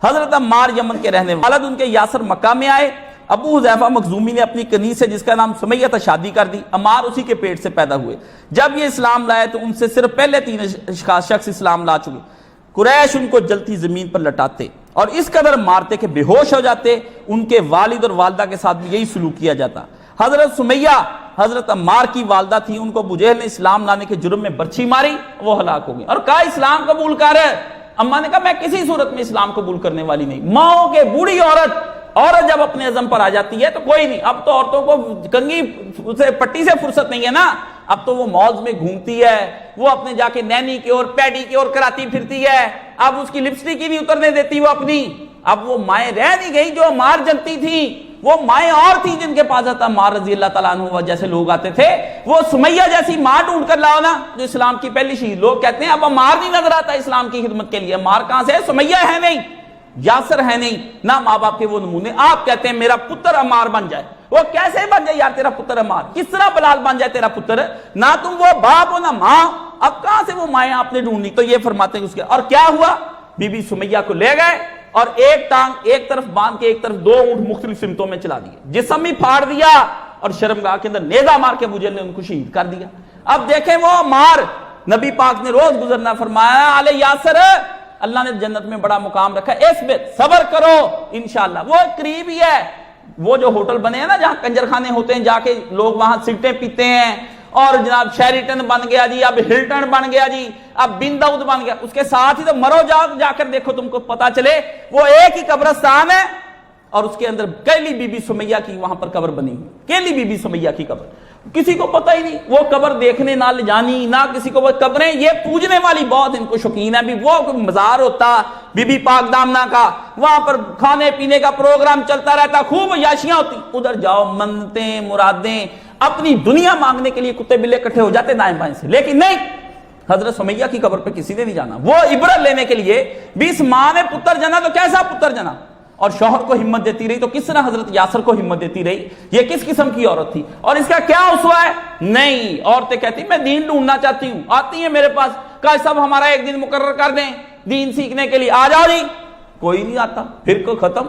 حضرت عمار یمن کے رہنے والد ان کے یاسر مکہ میں آئے. ابو حذیفہ مخزومی نے اپنی کنیز سے جس کا نام سمیہ تھا شادی کر دی. عمار اسی کے پیٹ سے پیدا ہوئے. جب یہ اسلام لائے تو ان سے صرف پہلے 3 شخص اسلام لا چکے. قریش ان کو جلتی زمین پر لٹاتے اور اس قدر مارتے کہ بے ہوش ہو جاتے. ان کے والد اور والدہ کے ساتھ بھی یہی سلوک کیا جاتا. حضرت سمیہ حضرت عمار کی والدہ تھی. ان کو ابو جہل نے اسلام لانے کے جرم میں برچھی ماری, وہ ہلاک ہو گئی اور کہا اسلام قبول کر. اماں نے کہا میں کسی صورت میں اسلام قبول کرنے والی نہیں. ماں کے بوڑھی عورت جب اپنے عزم پر آ جاتی ہے تو کوئی نہیں. اب تو عورتوں کو کنگھی سے پٹی سے فرصت نہیں ہے نا. اب تو وہ مالز میں گھومتی ہے, وہ اپنے جا کے نینی کی اور پیڈی کی اور کراتی پھرتی ہے. اب اس کی لپسٹک ہی نہیں اترنے دیتی وہ اپنی. اب وہ مائیں رہ نہیں گئی جو عمار جنتی تھی. وہ مائیں اور تھی جن کے پاس آتا عمار رضی اللہ تعالیٰ عنہ جیسے لوگ آتے تھے. وہ سمیہ جیسی ماں ڈھونڈ کر لاؤ نا جو اسلام کی پہلی شہید. لوگ کہتے ہیں اب عمار نہیں نظر آتا اسلام کی خدمت کے لیے. عمار کہاں سے ہے؟ سمیہ ہے نہیں, یاسر ہے نہیں, نہ ماں باپ کے وہ نمونے. آپ کہتے ہیں میرا پتر عمار بن جائے. وہ کیسے بن جائے یار تیرا پتر عمار؟ کس طرح بلال بن جائے تیرا پتر؟ نہ تم وہ باپ ہو نہ ماں. اب کہاں سے وہ مائیں آپ نے ڈھونڈنی؟ تو یہ فرماتے ہیں اس کے. اور کیا ہوا؟ بی بی سمیہ کو لے گئے اور ایک ٹانگ ایک طرف باندھ کے ایک طرف 2 اونٹ مختلف سمتوں میں چلا دیے. جسم بھی پھاڑ دیا اور شرمگاہ کے اندر نیزہ مار کے ابو جہل نے ان کو شہید کر دیا. اب دیکھیں وہ عمار, نبی پاک نے روز گزرنا فرمایا آل یاسر اللہ نے جنت میں بڑا مقام رکھا ہے. صبر کرو انشاءاللہ. وہ قریب ہی ہے. وہ جو ہوٹل بنے ہیں نا جہاں کنجر خانے ہوتے ہیں, جا کے لوگ وہاں سگٹیں پیتے ہیں اور جناب شیریٹن بن گیا جی, اب ہلٹن بن گیا جی, اب بن داؤد بن گیا. اس کے ساتھ ہی تو مرو جا کر دیکھو تم کو پتا چلے وہ ایک ہی قبرستان ہے اور اس کے اندر کیلی بی بی سمیہ کی وہاں پر قبر بنی ہوئی. کیلی بی بی سمیہ کی قبر کسی کو پتہ ہی نہیں. وہ قبر دیکھنے نہ لے جانی نہ کسی کو. وہ قبریں یہ پوجنے والی بہت ان کو شوقین ہے. بھی وہ مزار ہوتا بی بی پاک دامنا کا, وہاں پر کھانے پینے کا پروگرام چلتا رہتا, خوب عیاشیاں ہوتی. ادھر جاؤ منتیں مرادیں اپنی دنیا مانگنے کے لیے کتے بلے اکٹھے ہو جاتے دائیں بائیں سے. لیکن نہیں, حضرت سمیہ کی قبر پہ کسی نے نہیں جانا. وہ عبرت لینے کے لیے بھی اس ماں نے پتر جنا تو کیسا پتر جنا, اور شوہر کو ہمت دیتی رہی تو کس طرح حضرت یاسر کو ہمت دیتی رہی. یہ کس قسم کی عورت تھی اور اس کا کیا اسوہ ہے؟ نہیں, عورتیں کہتی میں دین ڈھونڈنا چاہتی ہوں, آتی ہیں میرے پاس, کہا سب ہمارا ایک دن مقرر کر دیں دین سیکھنے کے لیے. آ جاؤ جی. کوئی نہیں آتا, پھر کو ختم.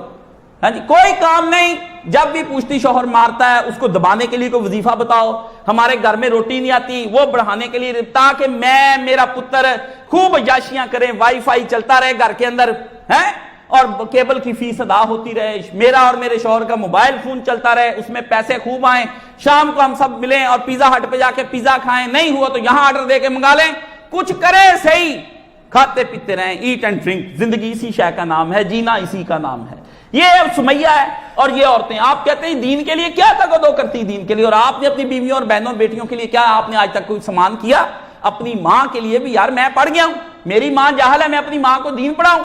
ہاں جی, کوئی کام نہیں. جب بھی پوچھتی شوہر مارتا ہے, اس کو دبانے کے لیے کوئی وظیفہ بتاؤ. ہمارے گھر میں روٹی نہیں آتی, وہ بڑھانے کے لیے تاکہ میں میرا پتر خوب عیاشیاں کریں, وائی فائی چلتا رہے گھر کے اندر ہیں اور کیبل کی فیس ادا ہوتی رہے, میرا اور میرے شوہر کا موبائل فون چلتا رہے, اس میں پیسے خوب آئیں, شام کو ہم سب ملیں اور پیزا ہٹ پہ جا کے پیزا کھائیں, نہیں ہوا تو یہاں آرڈر دے کے منگا لیں, کچھ کریں صحیح, کھاتے پیتے رہیں, ایٹ اینڈ ڈرنک. زندگی اسی شے کا نام ہے, جینا اسی کا نام ہے. یہ سمیہ ہے اور یہ عورتیں. آپ کہتے ہیں دین کے لیے کیا تقدو کرتی دین کے لیے, اور آپ نے اپنی بیویوں اور بہنوں اور بیٹیوں کے لیے کیا آپ نے آج تک کوئی سامان کیا؟ اپنی ماں کے لیے بھی یار میں پڑھ گیا ہوں, میری ماں جاہل ہے, میں اپنی ماں کو دین پڑھاؤں.